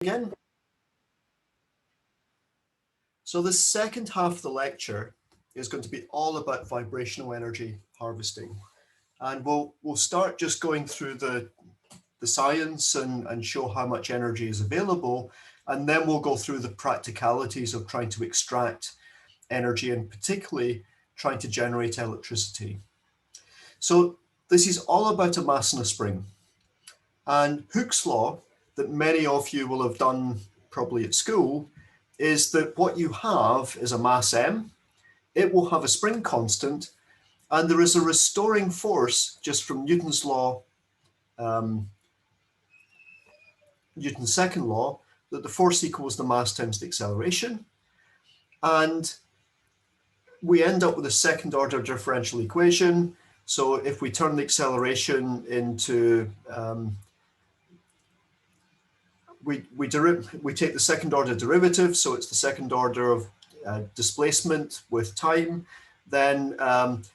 Again. So the second half of the lecture is going to be all about vibrational energy harvesting. And we'll start just going through the science and show how much energy is available. And then we'll go through the practicalities of trying to extract energy and particularly trying to generate electricity. So this is all about a mass in a spring. And Hooke's law, that many of you will have done probably at school, is that what you have is a mass m, it will have a spring constant, and there is a restoring force just from Newton's law, Newton's second law, that the force equals the mass times the acceleration. And we end up with a second order differential equation. So if we turn the acceleration into we take the second order derivative, so it's the second order of displacement with time, then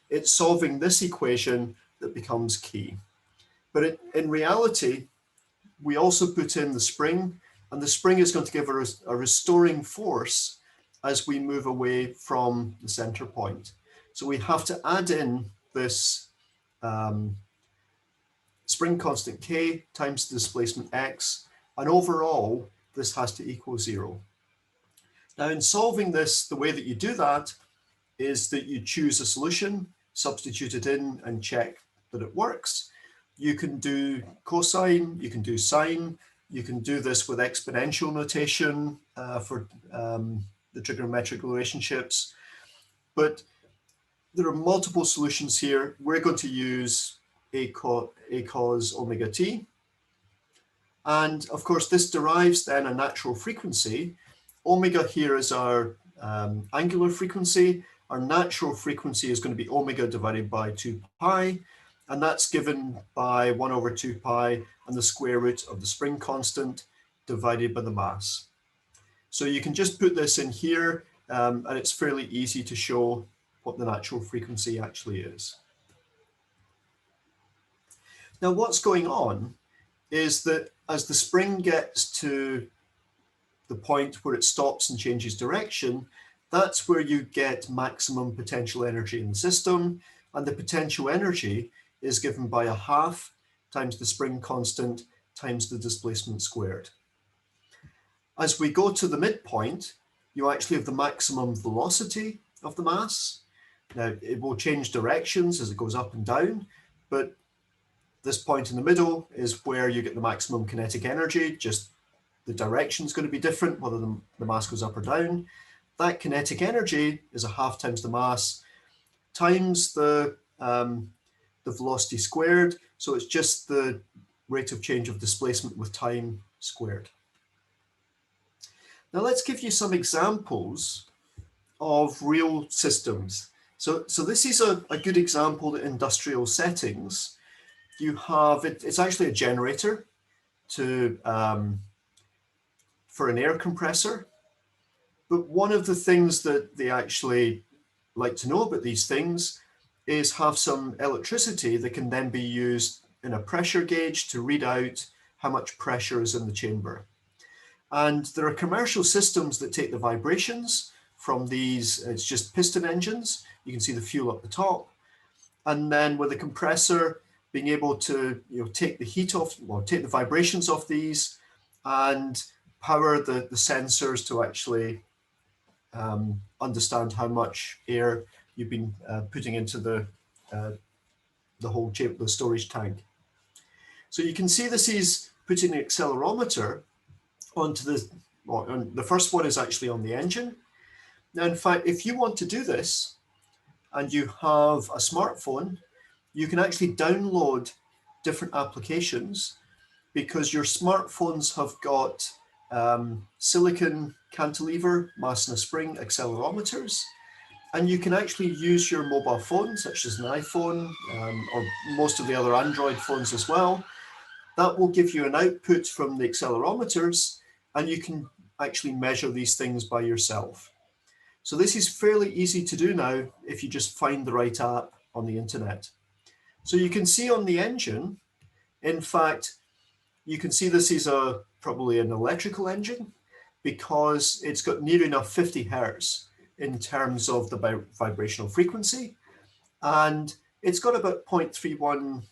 it's solving this equation that becomes key. But in reality, we also put in the spring, and the spring is going to give us a restoring force as we move away from the center point. So we have to add in this spring constant k times the displacement x, and overall, this has to equal 0. Now, in solving this, the way that you do that is that you choose a solution, substitute it in, and check that it works. You can do cosine, you can do sine, you can do this with exponential notation for the trigonometric relationships. But there are multiple solutions here. We're going to use a cos omega t. And of course, this derives then a natural frequency. Omega here is our angular frequency. Our natural frequency is going to be omega divided by 2 pi. And that's given by 1 over 2 pi and the square root of the spring constant divided by the mass. So you can just put this in here, and it's fairly easy to show what the natural frequency actually is. Now, what's going on is that as the spring gets to the point where it stops and changes direction, that's where you get maximum potential energy in the system. And the potential energy is given by a half times the spring constant times the displacement squared. As we go to the midpoint, you actually have the maximum velocity of the mass. Now, it will change directions as it goes up and down, but this point in the middle is where you get the maximum kinetic energy. Just the direction is going to be different, whether the mass goes up or down. That kinetic energy is a half times the mass times the velocity squared. So it's just the rate of change of displacement with time squared. Now let's give you some examples of real systems. So this is a good example in industrial settings. You have, it's actually a generator for an air compressor. But one of the things that they actually like to know about these things is have some electricity that can then be used in a pressure gauge to read out how much pressure is in the chamber. And there are commercial systems that take the vibrations from these, it's just piston engines. You can see the fuel up the top. And then with a compressor, being able to take the heat off, or take the vibrations off these and power the sensors to actually understand how much air you've been putting into the whole chamber, the storage tank. So you can see this is putting the accelerometer onto the first one is actually on the engine. Now, in fact, if you want to do this and you have a smartphone, you can actually download different applications because your smartphones have got silicon cantilever, mass in a spring accelerometers. And you can actually use your mobile phone, such as an iPhone or most of the other Android phones as well. That will give you an output from the accelerometers, and you can actually measure these things by yourself. So this is fairly easy to do now if you just find the right app on the internet. So you can see on the engine, in fact, you can see this is a probably an electrical engine, because it's got near enough 50 hertz in terms of the vibrational frequency, and it's got about 0.31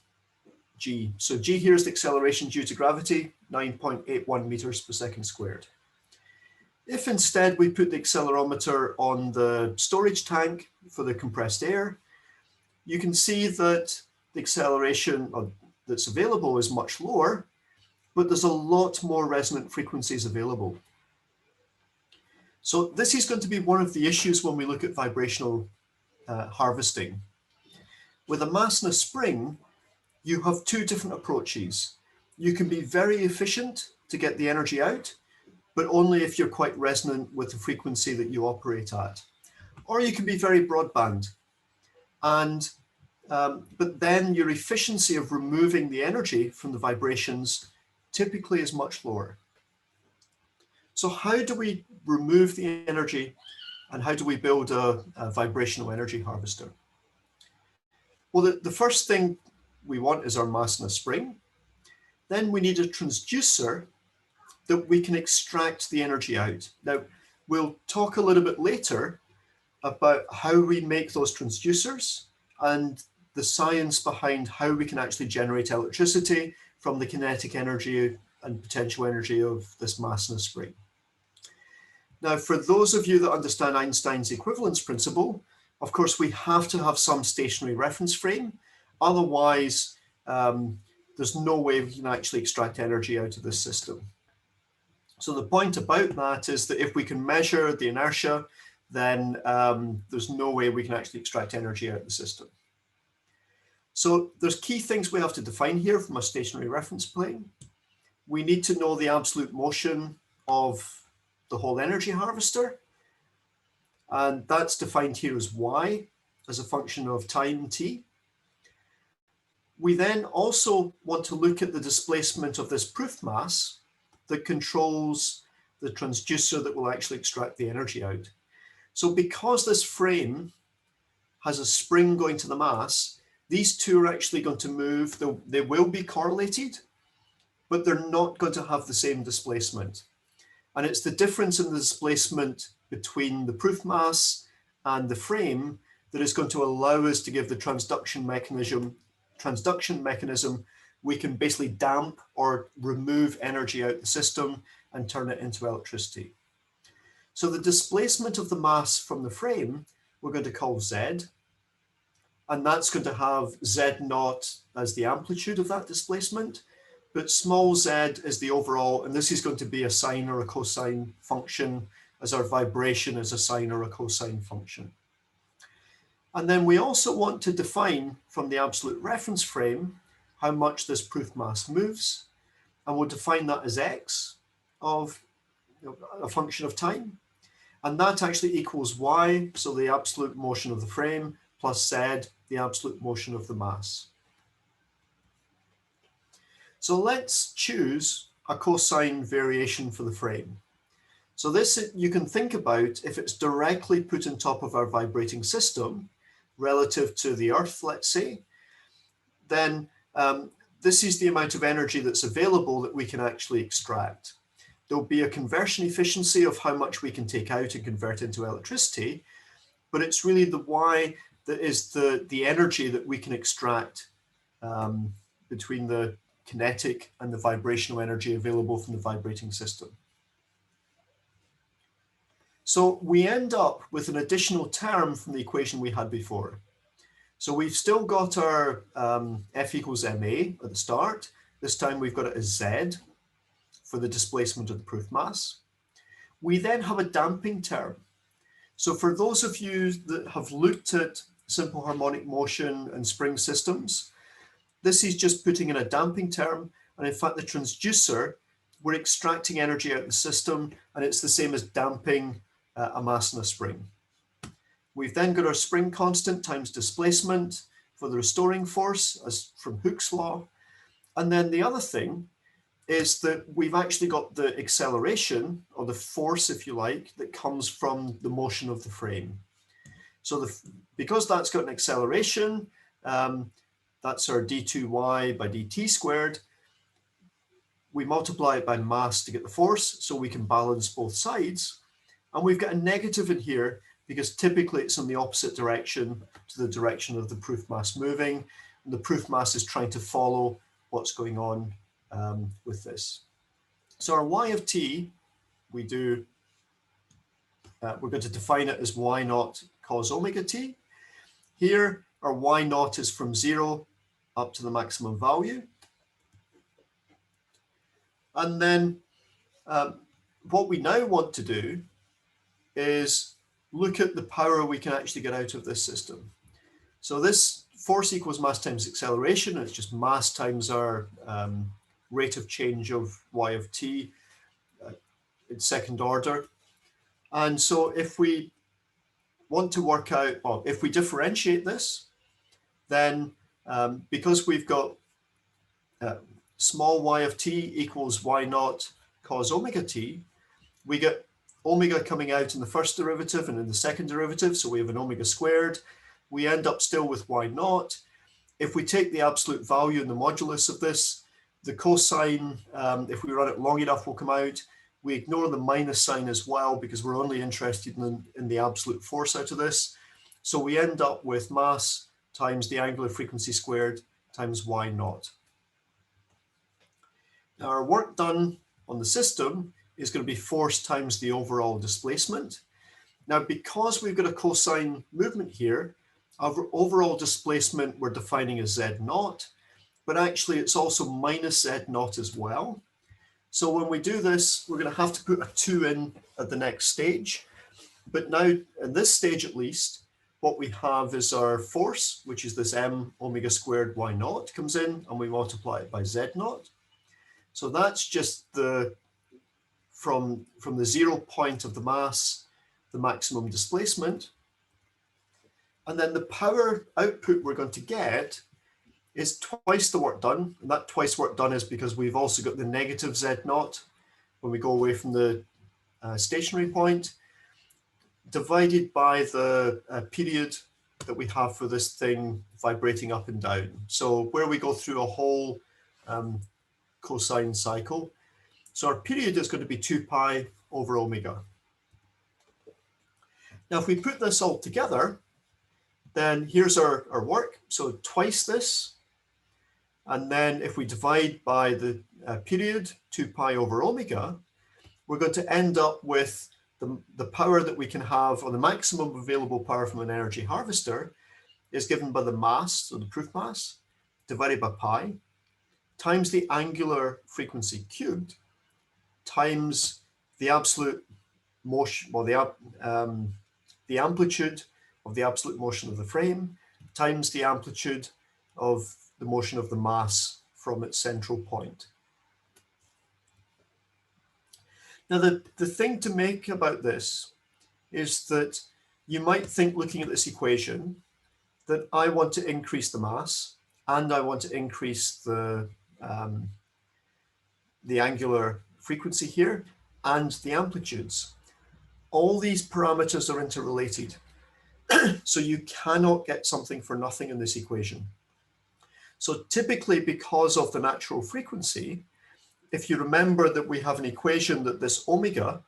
g. So g here is the acceleration due to gravity, 9.81 meters per second squared. If instead we put the accelerometer on the storage tank for the compressed air, you can see that the acceleration that's available is much lower, but there's a lot more resonant frequencies available. So this is going to be one of the issues when we look at vibrational harvesting. With a mass and a spring, you have two different approaches. You can be very efficient to get the energy out, but only if you're quite resonant with the frequency that you operate at. Or you can be very broadband, and but then your efficiency of removing the energy from the vibrations typically is much lower. So how do we remove the energy, and how do we build a vibrational energy harvester? Well, the first thing we want is our mass in a spring. Then we need a transducer that we can extract the energy out. Now, we'll talk a little bit later about how we make those transducers and the science behind how we can actually generate electricity from the kinetic energy and potential energy of this mass in a spring. Now, for those of you that understand Einstein's equivalence principle, of course, we have to have some stationary reference frame. Otherwise, there's no way we can actually extract energy out of this system. So the point about that is that if we can measure the inertia, then there's no way we can actually extract energy out of the system. So there's key things we have to define here from a stationary reference plane. We need to know the absolute motion of the whole energy harvester. And that's defined here as y, as a function of time t. We then also want to look at the displacement of this proof mass that controls the transducer that will actually extract the energy out. So because this frame has a spring going to the mass, these two are actually going to move. They will be correlated, but they're not going to have the same displacement. And it's the difference in the displacement between the proof mass and the frame that is going to allow us to give the transduction mechanism. We can basically damp or remove energy out the system and turn it into electricity. So the displacement of the mass from the frame, we're going to call Z, and that's going to have Z naught as the amplitude of that displacement, but small z is the overall, and this is going to be a sine or a cosine function, as our vibration is a sine or a cosine function. And then we also want to define from the absolute reference frame how much this proof mass moves, and we'll define that as x of a function of time, and that actually equals y, so the absolute motion of the frame, plus z, the absolute motion of the mass. So let's choose a cosine variation for the frame. So this you can think about if it's directly put on top of our vibrating system relative to the Earth, let's say, then this is the amount of energy that's available that we can actually extract. There'll be a conversion efficiency of how much we can take out and convert into electricity, but it's really the Y that is the energy that we can extract between the kinetic and the vibrational energy available from the vibrating system. So we end up with an additional term from the equation we had before. So we've still got our F equals ma at the start. This time we've got it as Z for the displacement of the proof mass. We then have a damping term. So for those of you that have looked at simple harmonic motion and spring systems, this is just putting in a damping term, and in fact the transducer, we're extracting energy out of the system, and it's the same as damping a mass in a spring. We've then got our spring constant times displacement for the restoring force, as from Hooke's law. And then the other thing is that we've actually got the acceleration, or the force, if you like, that comes from the motion of the frame. So because that's got an acceleration, that's our d2y by dt squared. we multiply it by mass to get the force, so we can balance both sides. And we've got a negative in here because typically it's in the opposite direction to the direction of the proof mass moving. And the proof mass is trying to follow what's going on with this. So our y of t, we're going to define it as y naught cos omega t. Here, our y naught is from 0 up to the maximum value. And then what we now want to do is look at the power we can actually get out of this system. So this force equals mass times acceleration. It's just mass times our rate of change of y of t in second order. And so if we want to work out, well, if we differentiate this, then because we've got small y of t equals y naught cos omega t, we get omega coming out in the first derivative and in the second derivative, so we have an omega squared. We end up still with y naught. If we take the absolute value in the modulus of this, the cosine, if we run it long enough, will come out. We ignore the minus sign as well because we're only interested in the absolute force out of this. So we end up with mass times the angular frequency squared times y naught. Now our work done on the system is going to be force times the overall displacement. Now, because we've got a cosine movement here, our overall displacement we're defining as z naught, but actually it's also minus z naught as well. So when we do this, we're going to have to put a 2 in at the next stage. But now, at this stage at least, what we have is our force, which is this m omega squared y naught comes in, and we multiply it by z naught. So that's just from the 0 point of the mass, the maximum displacement. And then the power output we're going to get is twice the work done. And that twice work done is because we've also got the negative z naught when we go away from the stationary point, divided by the period that we have for this thing vibrating up and down. So where we go through a whole cosine cycle. So our period is going to be 2 pi over omega. Now, if we put this all together, then here's our work. So twice this. And then if we divide by the period, 2 pi over omega, we're going to end up with the power that we can have, or the maximum available power from an energy harvester, is given by the mass, so the proof mass, divided by pi, times the angular frequency cubed, times the absolute motion, well, the amplitude of the absolute motion of the frame, times the amplitude of the motion of the mass from its central point. Now, the thing to make about this is that you might think, looking at this equation, that I want to increase the mass and I want to increase the angular frequency here and the amplitudes. All these parameters are interrelated. So you cannot get something for nothing in this equation. So typically, because of the natural frequency, if you remember that we have an equation that this omega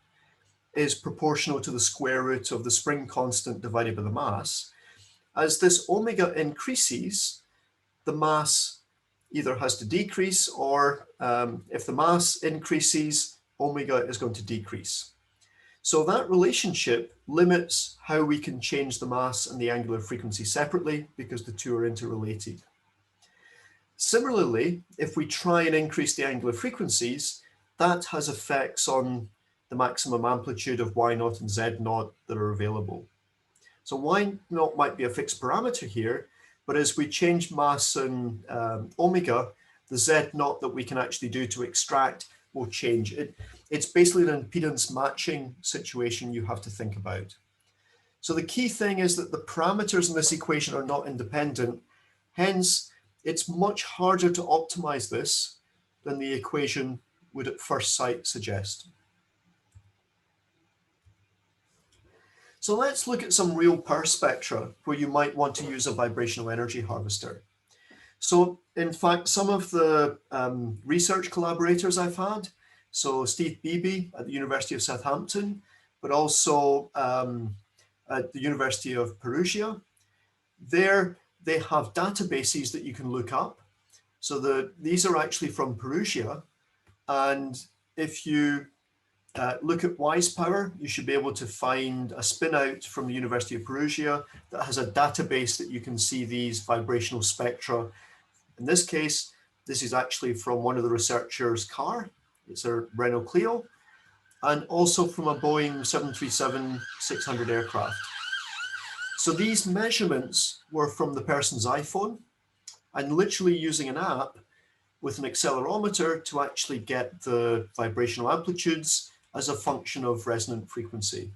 is proportional to the square root of the spring constant divided by the mass, as this omega increases, the mass either has to decrease, or if the mass increases, omega is going to decrease. So that relationship limits how we can change the mass and the angular frequency separately, because the two are interrelated. Similarly, if we try and increase the angular frequencies, that has effects on the maximum amplitude of y naught and z naught that are available. So y naught might be a fixed parameter here, but as we change mass and omega, the z naught that we can actually do to extract will change. It's basically an impedance matching situation you have to think about. So the key thing is that the parameters in this equation are not independent. Hence, it's much harder to optimize this than the equation would at first sight suggest. So let's look at some real power spectra where you might want to use a vibrational energy harvester. So in fact, some of the research collaborators I've had, so Steve Beebe at the University of Southampton, but also at the University of Perugia, there they have databases that you can look up. So these are actually from Perugia. And if you look at Wise Power, you should be able to find a spin out from the University of Perugia that has a database that you can see these vibrational spectra. In this case, this is actually from one of the researchers' car. It's a Renault Clio, and also from a Boeing 737-600 aircraft. So these measurements were from the person's iPhone, and literally using an app with an accelerometer to actually get the vibrational amplitudes as a function of resonant frequency.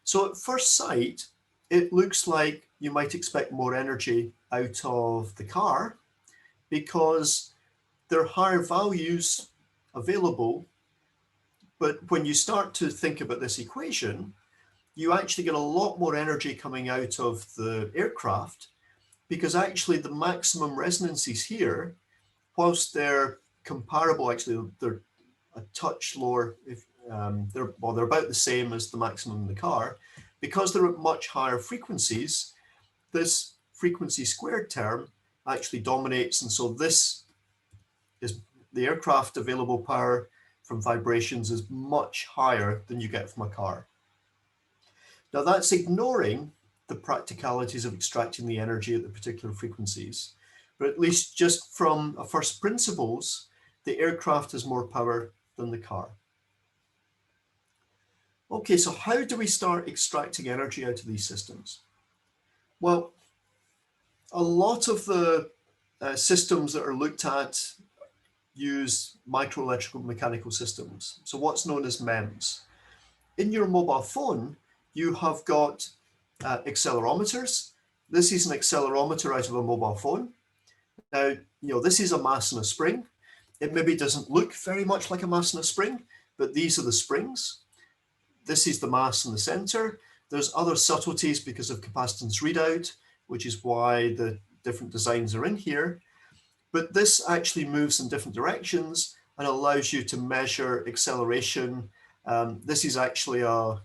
So at first sight, it looks like you might expect more energy out of the car because there are higher values available. But when you start to think about this equation, you actually get a lot more energy coming out of the aircraft, because actually the maximum resonances here, whilst they're comparable, actually they're a touch lower, if they're about the same as the maximum in the car, because they're at much higher frequencies, this frequency squared term actually dominates. And so this is the aircraft available power from vibrations is much higher than you get from a car. Now that's ignoring the practicalities of extracting the energy at the particular frequencies, but at least just from a first principles, the aircraft has more power than the car. Okay, so how do we start extracting energy out of these systems? Well, a lot of the systems that are looked at use microelectrical mechanical systems, so what's known as MEMS. In your mobile phone, you have got accelerometers. This is an accelerometer out of a mobile phone. Now, this is a mass and a spring. It maybe doesn't look very much like a mass and a spring, but these are the springs. This is the mass in the center. There's other subtleties because of capacitance readout, which is why the different designs are in here. But this actually moves in different directions and allows you to measure acceleration. This is actually a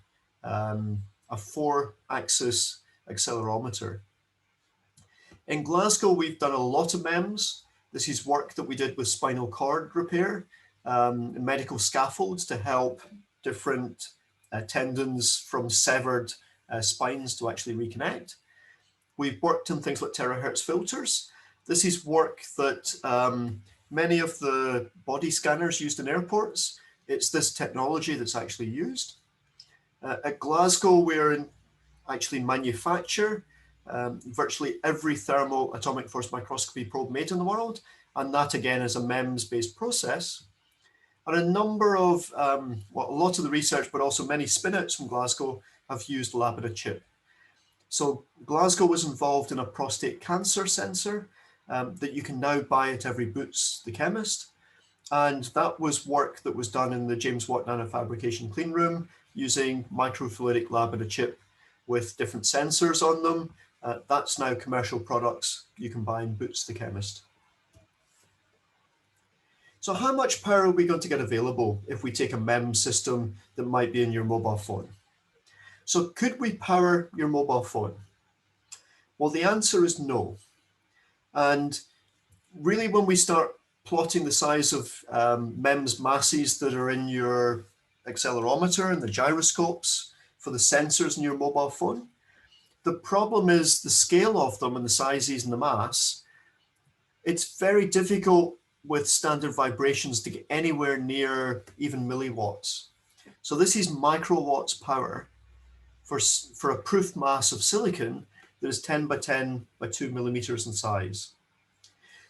4-axis accelerometer. In Glasgow, we've done a lot of MEMS. This is work that we did with spinal cord repair, medical scaffolds to help different tendons from severed spines to actually reconnect. We've worked on things like terahertz filters. This is work that many of the body scanners used in airports. It's this technology that's actually used. At Glasgow, we're actually manufacture virtually every thermal atomic force microscopy probe made in the world. And that again is a MEMS-based process. And a number of, a lot of the research, but also many spin-outs from Glasgow have used lab in a chip. So Glasgow was involved in a prostate cancer sensor that you can now buy at every Boots the chemist. And that was work that was done in the James Watt nanofabrication clean room using microfluidic lab in a chip with different sensors on them. That's now commercial products you can buy in Boots the chemist. So how much power are we going to get available if we take a MEMS system that might be in your mobile phone? So could we power your mobile phone? Well, the answer is no. And really, when we start plotting the size of MEMS masses that are in your accelerometer and the gyroscopes for the sensors in your mobile phone, the problem is the scale of them and the sizes and the mass. It's very difficult with standard vibrations to get anywhere near even milliwatts. So this is microwatts power for a proof mass of silicon that is 10 by 10 by 2 millimeters in size.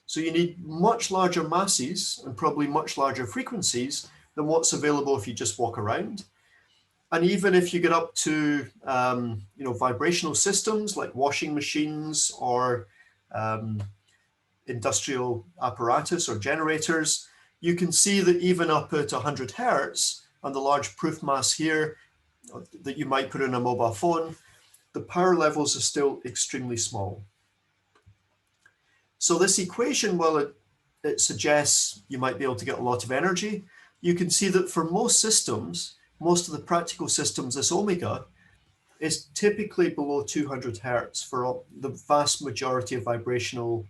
So you need much larger masses and probably much larger frequencies than what's available if you just walk around. And even if you get up to vibrational systems like washing machines or industrial apparatus or generators, you can see that even up at 100 hertz and the large proof mass here that you might put in a mobile phone, the power levels are still extremely small. So this equation, while it suggests you might be able to get a lot of energy, you can see that for most systems, most of the practical systems, this omega is typically below 200 hertz for the vast majority of vibrational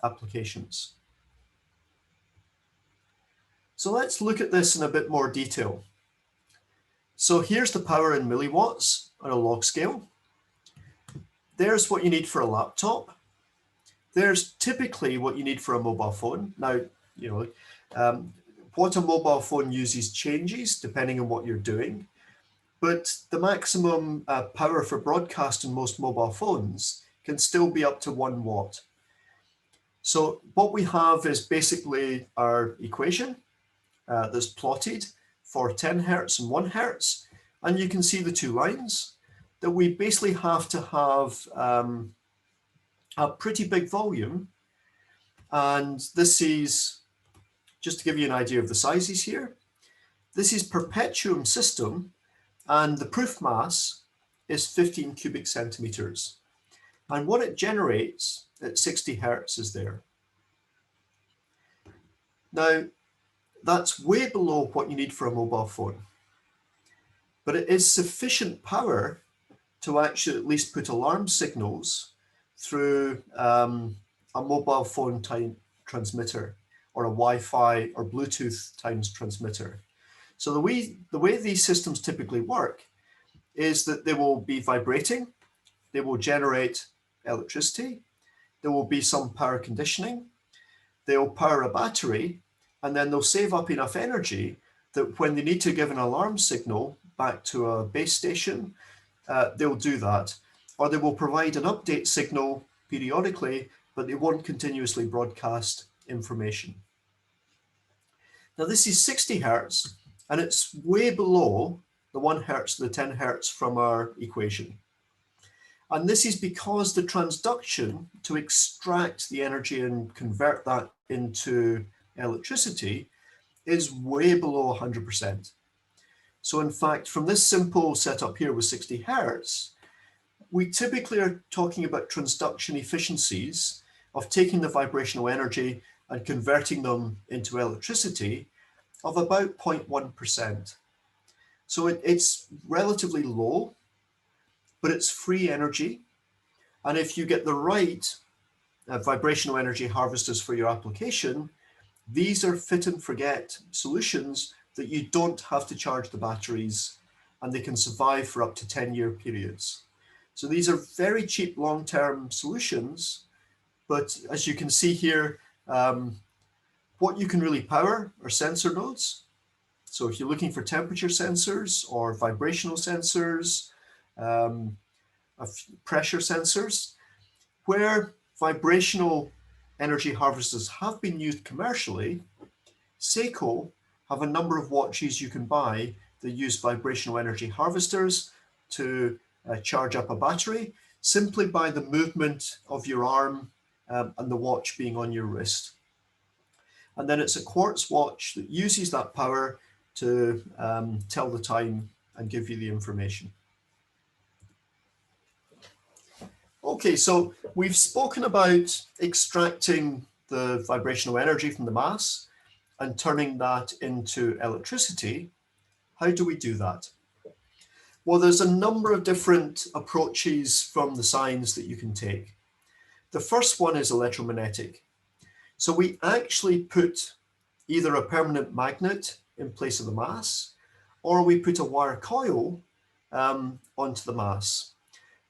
applications. So let's look at this in a bit more detail. So here's the power in milliwatts on a log scale. There's what you need for a laptop. There's typically what you need for a mobile phone. Now, what a mobile phone uses changes depending on what you're doing, but the maximum power for broadcast in most mobile phones can still be up to 1 watt. So what we have is basically our equation that's plotted for 10 hertz and 1 hertz. And you can see the 2 lines that we basically have to have a pretty big volume. And this is, just to give you an idea of the sizes here, this is perpetuum system, and the proof mass is 15 cubic centimeters. And what it generates at 60 hertz is there. Now, that's way below what you need for a mobile phone, but it is sufficient power to actually at least put alarm signals through a mobile phone type transmitter or a Wi-Fi or Bluetooth times transmitter. So the way these systems typically work is that they will be vibrating, they will generate electricity, there will be some power conditioning, they'll power a battery, and then they'll save up enough energy that when they need to give an alarm signal back to a base station, they'll do that. Or they will provide an update signal periodically, but they won't continuously broadcast information. Now this is 60 hertz, and it's way below the 1 hertz to the 10 hertz from our equation. And this is because the transduction to extract the energy and convert that into electricity is way below 100%. So in fact, from this simple setup here with 60 hertz, we typically are talking about transduction efficiencies of taking the vibrational energy and converting them into electricity of about 0.1%. So it's relatively low, but it's free energy. And if you get the right vibrational energy harvesters for your application, these are fit and forget solutions that you don't have to charge the batteries, and they can survive for up to 10-year periods. So these are very cheap long-term solutions, but as you can see here, what you can really power are sensor nodes. So if you're looking for temperature sensors or vibrational sensors, pressure sensors, where vibrational energy harvesters have been used commercially, Seiko have a number of watches you can buy that use vibrational energy harvesters to charge up a battery simply by the movement of your arm and the watch being on your wrist. And then it's a quartz watch that uses that power to tell the time and give you the information. Okay, so we've spoken about extracting the vibrational energy from the mass and turning that into electricity. How do we do that? Well, there's a number of different approaches from the science that you can take. The first one is electromagnetic. So we actually put either a permanent magnet in place of the mass, or we put a wire coil onto the mass.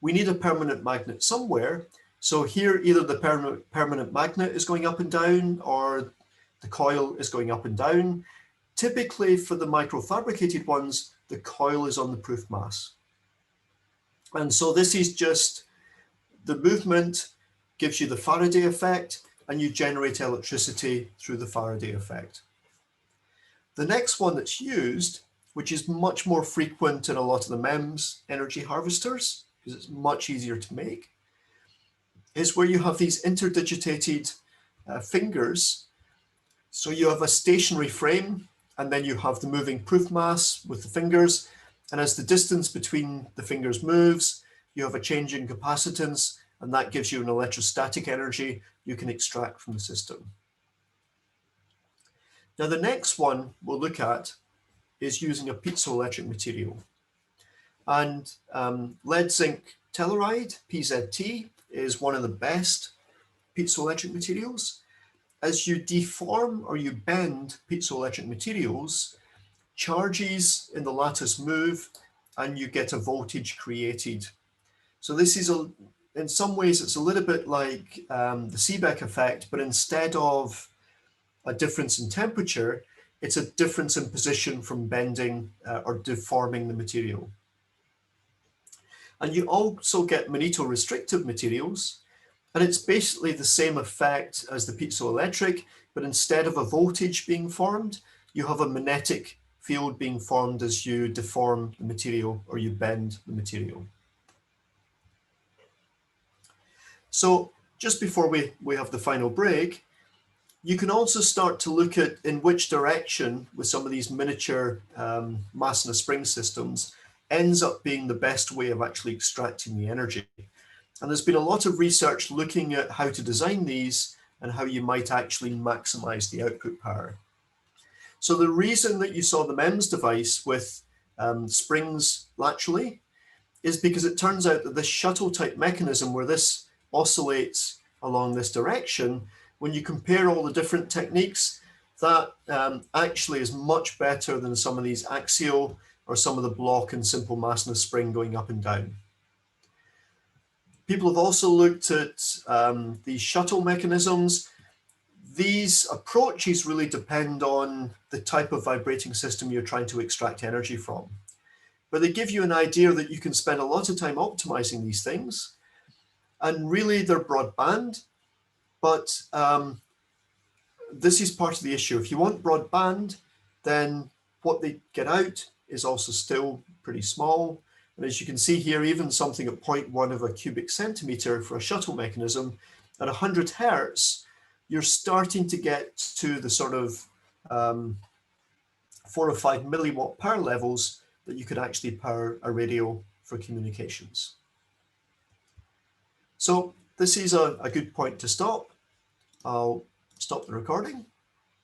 We need a permanent magnet somewhere. So here, either the permanent magnet is going up and down, or the coil is going up and down. Typically for the microfabricated ones, the coil is on the proof mass. And so this is just the movement gives you the Faraday effect, and you generate electricity through the Faraday effect. The next one that's used, which is much more frequent in a lot of the MEMS energy harvesters, because it's much easier to make, is where you have these interdigitated fingers. So you have a stationary frame, and then you have the moving proof mass with the fingers. And as the distance between the fingers moves, you have a change in capacitance, and that gives you an electrostatic energy you can extract from the system. Now, the next one we'll look at is using a piezoelectric material. And lead zinc telluride, PZT, is one of the best piezoelectric materials. As you deform or you bend piezoelectric materials, charges in the lattice move and you get a voltage created. So this is, in some ways, it's a little bit like the Seebeck effect, but instead of a difference in temperature, it's a difference in position from bending or deforming the material. And you also get magneto-restrictive materials, and it's basically the same effect as the piezoelectric, but instead of a voltage being formed, you have a magnetic field being formed as you deform the material or you bend the material. So just before we have the final break, you can also start to look at in which direction with some of these miniature mass in a spring systems ends up being the best way of actually extracting the energy. And there's been a lot of research looking at how to design these and how you might actually maximize the output power. So the reason that you saw the MEMS device with springs laterally is because it turns out that this shuttle type mechanism where this oscillates along this direction, when you compare all the different techniques, that actually is much better than some of these axial or some of the block and simple mass in a spring going up and down. People have also looked at these shuttle mechanisms. These approaches really depend on the type of vibrating system you're trying to extract energy from. But they give you an idea that you can spend a lot of time optimizing these things. And really, they're broadband. But this is part of the issue. If you want broadband, then what they get out is also still pretty small. And as you can see here, even something at 0.1 of a cubic centimeter for a shuttle mechanism, at 100 hertz, you're starting to get to the sort of 4 or 5 milliwatt power levels that you could actually power a radio for communications. So this is a good point to stop. I'll stop the recording.